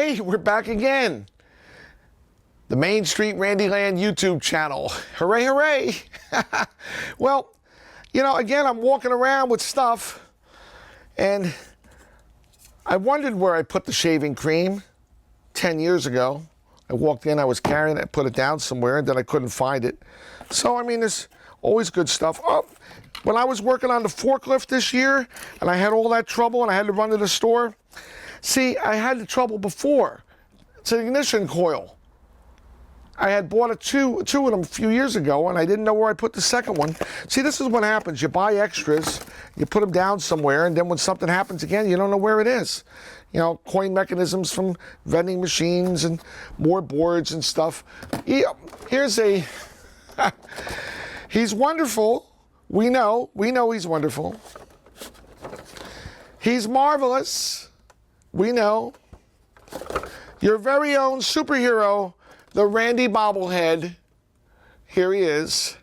Hey, we're back again. The Main Street Randyland YouTube channel. Hooray, hooray. Well, you know, again, I'm walking around with stuff, and I wondered where I put the shaving cream 10 years ago. I walked in, I was carrying it, put it down somewhere, and then I couldn't find it. So, I mean, there's always good stuff. Oh, when I was working on the forklift this year, and I had all that trouble, and I had to run to the store, see, I had the trouble before. It's an ignition coil. I had bought two of them a few years ago, and I didn't know where I put the second one. See, this is what happens. You buy extras, you put them down somewhere, and then when something happens again, you don't know where it is. You know, coin mechanisms from vending machines and more boards and stuff. Here's a, he's wonderful. We know he's wonderful. He's marvelous. We know. Your very own superhero, the Randy bobblehead. Here he is.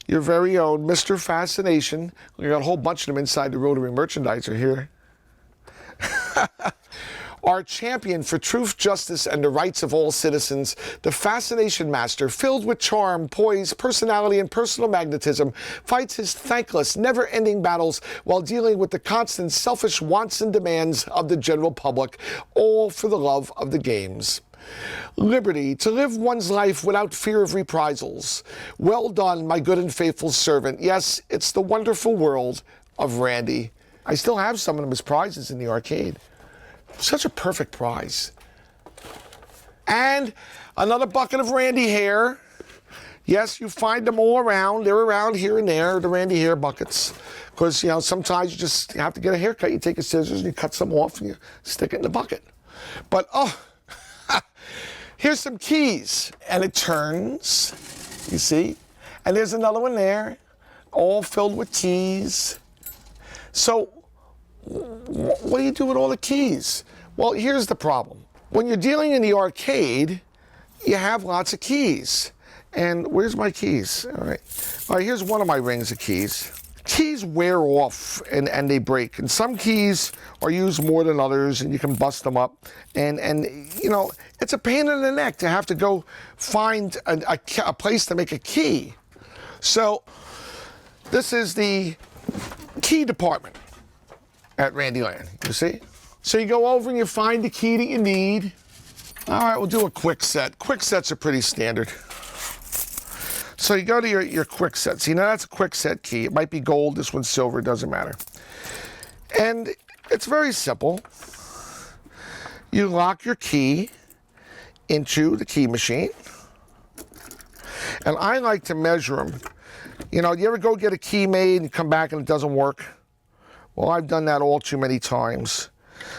Your very own Mr. Fascination. We got a whole bunch of them inside the Rotary Merchandiser here. Our champion for truth, justice, and the rights of all citizens, the Fascination Master, filled with charm, poise, personality, and personal magnetism, fights his thankless, never-ending battles while dealing with the constant selfish wants and demands of the general public, all for the love of the games. Liberty, to live one's life without fear of reprisals. Well done, my good and faithful servant. Yes, it's the wonderful world of Randy. I still have some of his prizes in the arcade. Such a perfect prize. And another bucket of Randy hair. Yes, you find them all around. They're around here and there, the Randy hair buckets. Because, you know, sometimes you just have to get a haircut. You take your scissors and you cut some off and you stick it in the bucket. But, oh, here's some keys. And it turns, you see? And there's another one there, all filled with keys. So, what do you do with all the keys? Well, here's the problem. When you're dealing in the arcade, you have lots of keys. And where's my keys? All right, here's one of my rings of keys. Keys wear off and they break. And some keys are used more than others, and you can bust them up. And you know, it's a pain in the neck to have to go find a place to make a key. So this is the key department at Randyland, you see? So you go over and you find the key that you need. All right, we'll do a quick set. Quick sets are pretty standard. So you go to your quick sets. You know, that's a quick set key. It might be gold, this one's silver, doesn't matter. And it's very simple. You lock your key into the key machine. And I like to measure them. You know, you ever go get a key made and you come back and it doesn't work? Well, I've done that all too many times.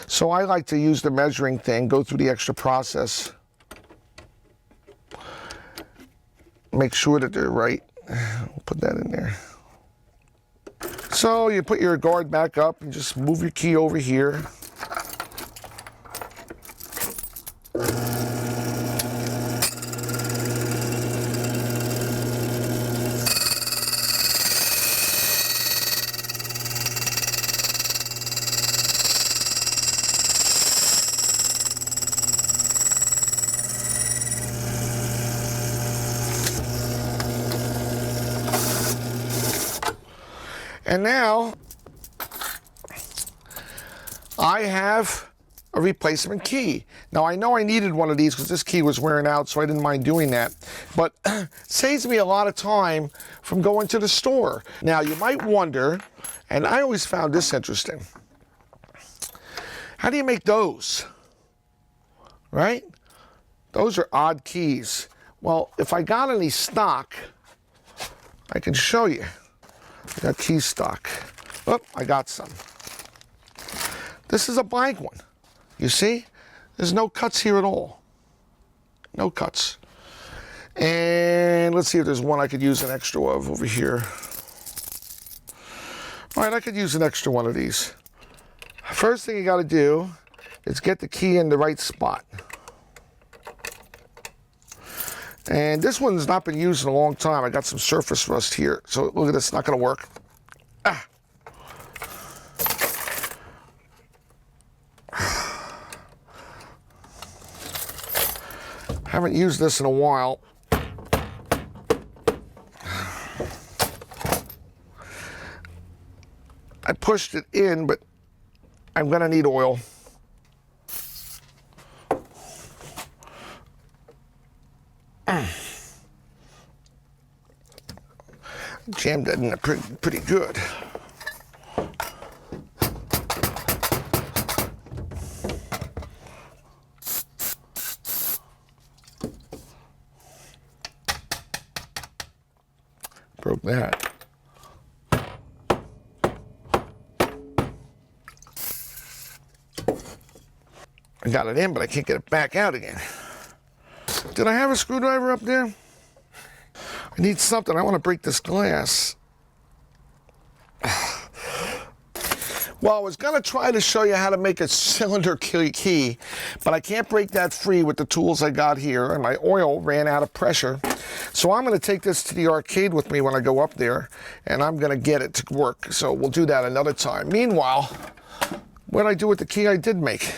So I like to use the measuring thing, go through the extra process. Make sure that they're right. We'll put that in there. So you put your guard back up and just move your key over here. And now, I have a replacement key. Now, I know I needed one of these because this key was wearing out, so I didn't mind doing that. But saves me a lot of time from going to the store. Now, you might wonder, and I always found this interesting. How do you make those? Right? Those are odd keys. Well, if I got any stock, I can show you. I got key stock. Oh, I got some. This is a blank one. You see? There's no cuts here at all. No cuts. And let's see if there's one I could use an extra of over here. All right, I could use an extra one of these. First thing you got to do is get the key in the right spot. And this one's not been used in a long time. I got some surface rust here. So look at this, not gonna work. Ah. Haven't used this in a while. I pushed it in, but I'm gonna need oil. Jammed that in pretty good. Broke that. I got it in, but I can't get it back out again. Did I have a screwdriver up there? I need something. I want to break this glass. Well, I was going to try to show you how to make a cylinder key, but I can't break that free with the tools I got here, and my oil ran out of pressure. So I'm going to take this to the arcade with me when I go up there, and I'm going to get it to work. So we'll do that another time. Meanwhile, what did I do with the key I did make?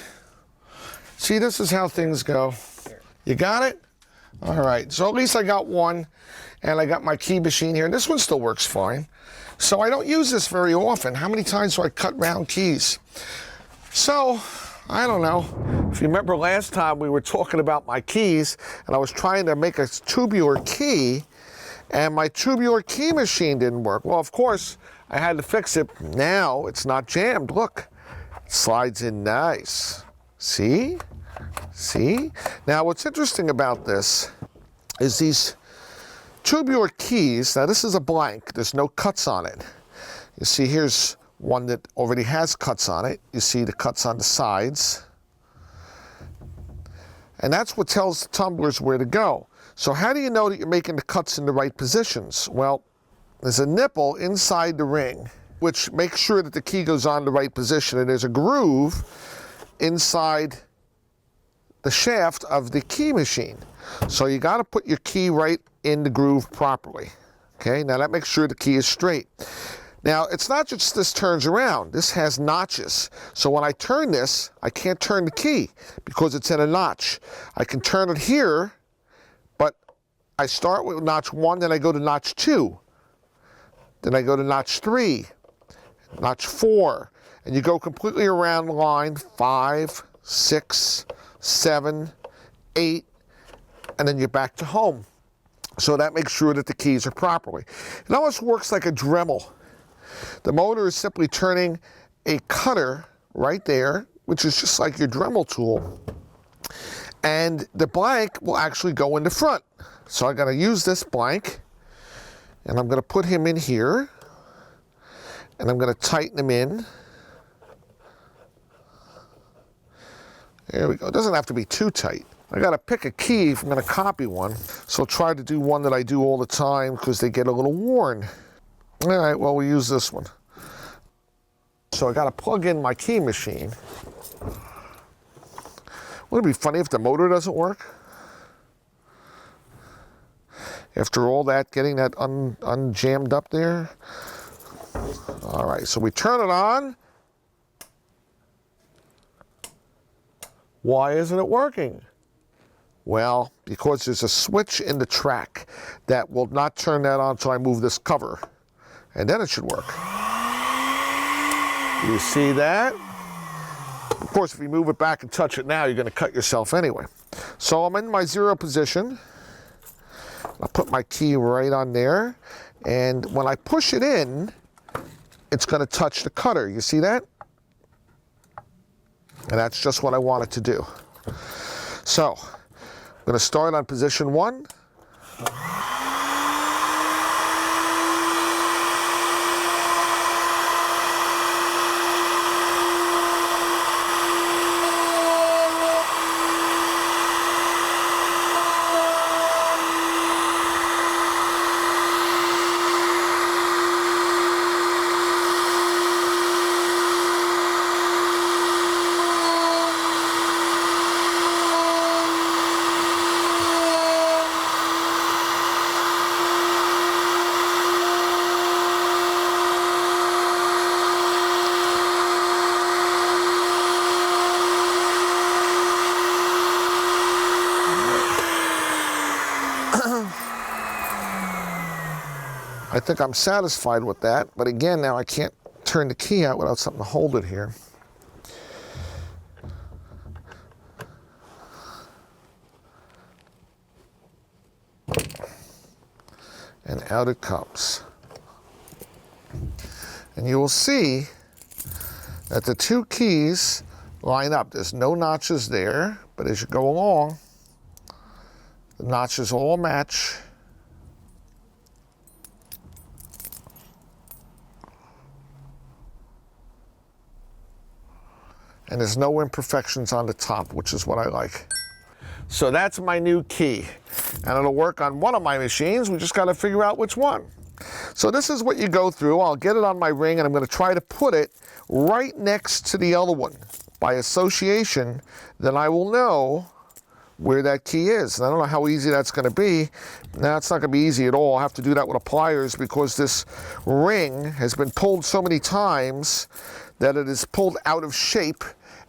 See, this is how things go. You got it? All right, so at least I got one, and I got my key machine here. And this one still works fine. So I don't use this very often. How many times do I cut round keys? So, I don't know. If you remember last time we were talking about my keys, and I was trying to make a tubular key, and my tubular key machine didn't work. Well, of course, I had to fix it. Now it's not jammed. Look, it slides in nice. See? See? Now, what's interesting about this is these tubular keys. Now, this is a blank. There's no cuts on it. You see, here's one that already has cuts on it. You see the cuts on the sides. And that's what tells the tumblers where to go. So how do you know that you're making the cuts in the right positions? Well, there's a nipple inside the ring, which makes sure that the key goes on the right position. And there's a groove inside the shaft of the key machine. So you got to put your key right in the groove properly. Okay, now that makes sure the key is straight. Now, it's not just this turns around. This has notches. So when I turn this, I can't turn the key because it's in a notch. I can turn it here, but I start with notch 1, then I go to notch 2. Then I go to notch 3, notch 4, and you go completely around the line 5, 6, 7, 8, and then you're back to home. So that makes sure that the keys are properly. It almost works like a Dremel. The motor is simply turning a cutter right there, which is just like your Dremel tool. And the blank will actually go in the front. So I got to use this blank, and I'm going to put him in here, and I'm going to tighten him in. There we go. It doesn't have to be too tight. I got to pick a key if I'm going to copy one. So I'll try to do one that I do all the time because they get a little worn. All right, well, we'll use this one. So I got to plug in my key machine. Wouldn't it be funny if the motor doesn't work? After all that, getting that unjammed up there. All right, so we turn it on. Why isn't it working? Well, because there's a switch in the track that will not turn that on until I move this cover. And then it should work. You see that? Of course, if you move it back and touch it now, you're going to cut yourself anyway. So I'm in my 0 position. I'll put my key right on there. And when I push it in, it's going to touch the cutter. You see that? And that's just what I want it to do. So I'm going to start on position 1. I think I'm satisfied with that, but again, now I can't turn the key out without something to hold it here. And out it comes. And you will see that the two keys line up. There's no notches there, but as you go along, the notches all match. And there's no imperfections on the top, which is what I like. So that's my new key. And it'll work on one of my machines. We just got to figure out which one. So this is what you go through. I'll get it on my ring, and I'm going to try to put it right next to the other one. By association, then I will know where that key is. And I don't know how easy that's going to be. Now, it's not going to be easy at all. I'll have to do that with a pliers because this ring has been pulled so many times that it is pulled out of shape,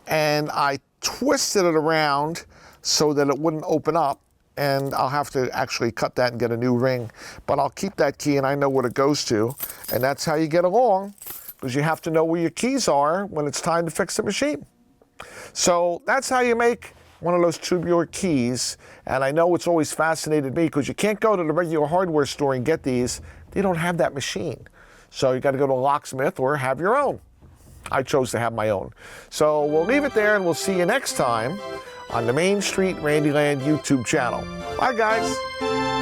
and I twisted it around so that it wouldn't open up, and I'll have to actually cut that and get a new ring. But I'll keep that key, and I know what it goes to, and that's how you get along, because you have to know where your keys are when it's time to fix the machine. So that's how you make one of those tubular keys, and I know it's always fascinated me because you can't go to the regular hardware store and get these. They don't have that machine. So you got to go to a locksmith or have your own. I chose to have my own. So we'll leave it there, and we'll see you next time on the Main Street Randyland YouTube channel. Bye, guys.